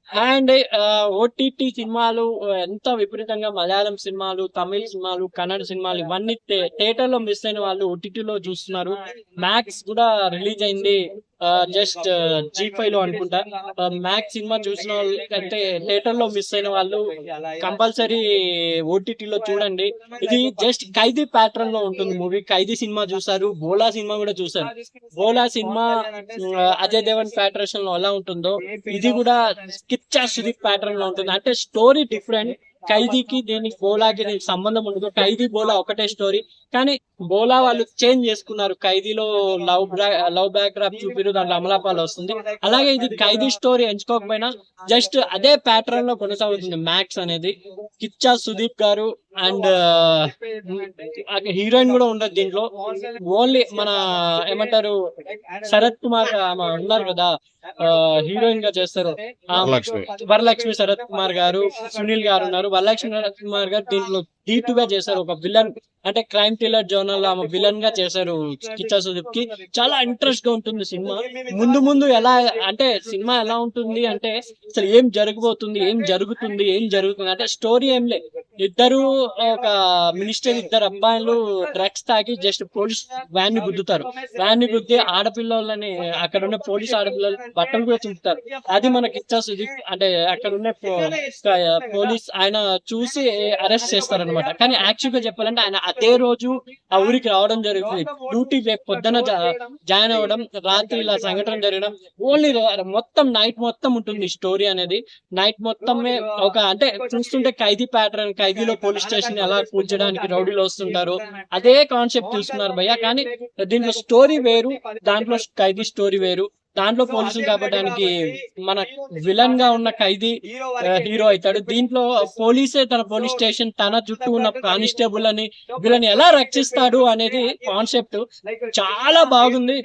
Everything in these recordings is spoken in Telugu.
అండ్ ఓటీటీ సినిమాలు ఎంత విపరీతంగా మలయాళం సినిమాలు, తమిళ్ సినిమాలు, కన్నడ సినిమాలు ఇవన్నీ థియేటర్ లో మిస్ అయిన వాళ్ళు ఓటీటీలో చూస్తున్నారు. మ్యాక్స్ కూడా రిలీజ్ అయింది జస్ట్ G5 లో అనుకుంటా. మ్యాక్స్ సినిమా చూసిన వాళ్ళకంటే థియేటర్ లో మిస్ అయిన వాళ్ళు కంపల్సరీ ఓటీటీలో చూడండి. ఇది జస్ట్ ఖైదీ ప్యాటర్న్ లో ఉంటుంది మూవీ. ఖైదీ సినిమా చూసారు, బోలా సినిమా కూడా చూసారు. బోలా సినిమా అజయ్ దేవన్ ప్యాటర్న్ లో ఎలా ఉంటుందో ఇది కూడా కిచ్చా సుదీప్ ప్యాటర్న్ లో ఉంటుంది. అంటే స్టోరీ డిఫరెంట్. ఖైదీకి దీనికి బోలాకి దీనికి సంబంధం ఉండదు. ఖైదీ బోలా ఒకటే స్టోరీ, కానీ బోలా వాళ్ళు చేంజ్ చేసుకున్నారు. ఖైదీలో లవ్ బ్యాక్ డ్రాప్ చూపిరు, దాంట్లో అమలాపాలు వస్తుంది. అలాగే ఇది ఖైదీ స్టోరీ ఎంచుకోకపోయినా జస్ట్ అదే ప్యాటర్న్ లో కొనసాగుతుంది మ్యాక్స్ అనేది. కిచ్చా సుదీప్ గారు అండ్ హీరోయిన్ కూడా ఉండదు దీంట్లో. ఓన్లీ మన ఏమంటారు శరత్ కుమార్ ఉన్నారు కదా, హీరోయిన్ గా చేస్తారు వరలక్ష్మి శరత్ కుమార్ గారు, సునీల్ గారు ఉన్నారు. వరలక్ష్మి శరత్ కుమార్ గారు దీంట్లో ధీటుగా చేశారు. ఒక విలన్ అంటే క్రైమ్ థ్రిల్లర్ జోనల్ ఆమె విలన్ గా చేశారు కిచ్చా సుదీప్ కి. చాలా ఇంట్రెస్ట్ గా ఉంటుంది సినిమా. ముందు ముందు ఎలా అంటే సినిమా ఎలా ఉంటుంది అంటే అసలు ఏం జరగబోతుంది, ఏం జరుగుతుంది అంటే స్టోరీ ఏం లేదు. ఇద్దరు ఒక మినిస్టర్, ఇద్దరు అబ్బాయిలు డ్రగ్స్ తాగి జస్ట్ పోలీస్ వ్యాన్ ని గుద్దుతారు. వ్యాన్ ని గుద్ది ఆడపిల్లలని, అక్కడ ఉన్న పోలీస్ ఆడపిల్లలు బట్టలు కూడా చుంటారు. అది మనకి కిచ్చా సుదీప్ అంటే అక్కడ ఉన్న పోలీస్ ఆయన చూసి అరెస్ట్ చేస్తారనమాట. కానీ యాక్చువల్ గా చెప్పాలంటే ఆయన అదే రోజు ఆ ఊరికి రావడం జరుగుతుంది. డ్యూటీ పొద్దున జాయిన్ అవ్వడం, రాత్రి ఇలా సంఘటన జరగడం. ఓన్లీ మొత్తం నైట్ మొత్తం ఉంటుంది స్టోరీ అనేది. నైట్ మొత్తమే ఒక అంటే చూస్తుంటే ఖైదీ ప్యాటర్న్, ఖైదీలో పోలీస్ స్టేషన్ ఎలా కూల్చడానికి రౌడీలు వస్తుంటారు, అదే కాన్సెప్ట్ తీసుకున్నారు భయ్య. కానీ దీంట్లో స్టోరీ వేరు, దాంట్లో ఖైదీ స్టోరీ వేరు. దాంట్లో పోలీసులు కాపాడడానికి మన విలన్ గా ఉన్న ఖైదీ హీరో అవుతాడు. దీంట్లో పోలీసే తన పోలీస్ స్టేషన్, తన చుట్టూ ఉన్న కానిస్టేబుల్ అని వీళ్ళని ఎలా రక్షిస్తాడు అనేది కాన్సెప్ట్ చాలా బాగుంది.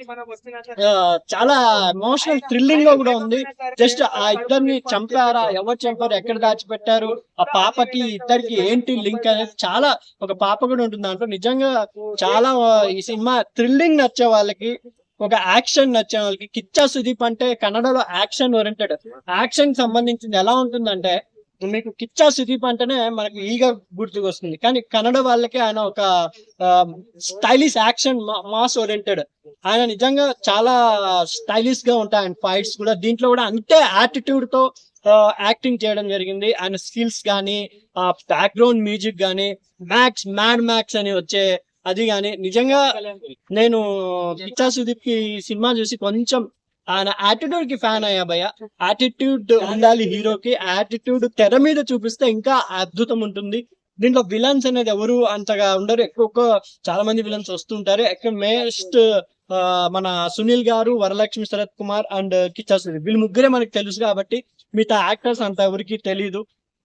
చాలా ఎమోషనల్ థ్రిల్లింగ్ గా కూడా ఉంది. జస్ట్ ఆ ఇద్దరిని చంపారా, ఎవరు చంపారు, ఎక్కడ దాచిపెట్టారు, ఆ పాపకి ఇద్దరికి ఏంటి లింక్ అనేది చాలా. ఒక పాప కూడా ఉంటుంది దాంట్లో. నిజంగా చాలా ఈ సినిమా థ్రిల్లింగ్ నచ్చే వాళ్ళకి, ఒక యాక్షన్ నచ్చే వాళ్ళకి. కిచ్చా సుదీప్ అంటే కన్నడలో యాక్షన్ ఓరియంటెడ్. యాక్షన్ సంబంధించింది ఎలా ఉంటుందంటే మీకు కిచ్చా సుదీప్ అంటేనే మనకు ఈగ గుర్తుకొస్తుంది. కానీ కన్నడ వాళ్ళకి ఆయన ఒక స్టైలిష్ యాక్షన్ మాస్ ఓరియంటెడ్. ఆయన నిజంగా చాలా స్టైలిష్ గా ఉంటాయి ఆయన ఫైట్స్ కూడా. దీంట్లో కూడా అంతే యాటిట్యూడ్ తో యాక్టింగ్ చేయడం జరిగింది. ఆయన స్కిల్స్ గానీ, బ్యాక్గ్రౌండ్ మ్యూజిక్ గానీ, మ్యాడ్ మ్యాక్స్ అని వచ్చే అది గాని నిజంగా నేను కిచ్చా సుదీప్ కి సినిమా చూసి కొంచెం ఆయన యాటిట్యూడ్ కి ఫ్యాన్ అయ్యా భయ్య. యాటిట్యూడ్ ఉండాలి హీరోకి. యాటిట్యూడ్ తెర మీద చూపిస్తే ఇంకా అద్భుతం ఉంటుంది. దీంట్లో విలన్స్ అనేది ఎవరు అంతగా ఉండరు. ఎక్కువ చాలా మంది విలన్స్ వస్తుంటారు. ఎక్కువ మోస్ట్ మన సునీల్ గారు, వరలక్ష్మి శరత్ కుమార్ అండ్ కిచ్చా సుదీప్, వీళ్ళు ముగ్గురే మనకి తెలుసు కాబట్టి మిగతా యాక్టర్స్ అంత ఎవరికి తెలీదు.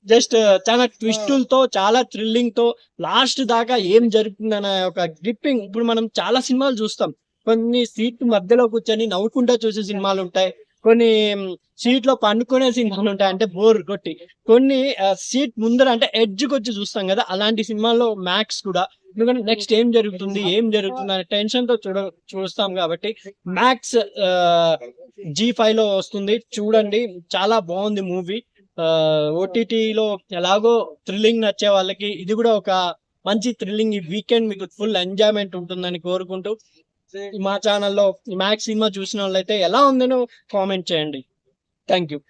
జస్ట్ చాలా ట్విస్టులతో, చాలా థ్రిల్లింగ్ తో లాస్ట్ దాకా ఏం జరుగుతుందనే ఒక గ్రిప్పింగ్. ఇప్పుడు మనం చాలా సినిమాలు చూస్తాం, కొన్ని సీట్ మధ్యలో కూర్చొని నవ్వుకుంటా చూసే సినిమాలు ఉంటాయి, కొన్ని సీట్ లో పండుకునే సినిమాలు ఉంటాయి అంటే బోర్ కొట్టి, కొన్ని సీట్ ముందర అంటే ఎడ్జ్కి వచ్చి చూస్తాం కదా, అలాంటి సినిమాల్లో మ్యాక్స్ కూడా. ఎందుకంటే నెక్స్ట్ ఏం జరుగుతుంది అనే టెన్షన్ తో చూస్తాం కాబట్టి మ్యాక్స్ G5 లో వస్తుంది, చూడండి. చాలా బాగుంది మూవీ. ఓటీటీలో ఎలాగో థ్రిల్లింగ్ నచ్చే వాళ్ళకి ఇది కూడా ఒక మంచి థ్రిల్లింగ్. ఈ వీకెండ్ మీకు ఫుల్ ఎంజాయ్మెంట్ ఉంటుందని కోరుకుంటూ మా ఛానల్లో మ్యాక్స్ సినిమా చూసిన వాళ్ళైతే ఎలా ఉందనో కామెంట్ చేయండి. Thank you.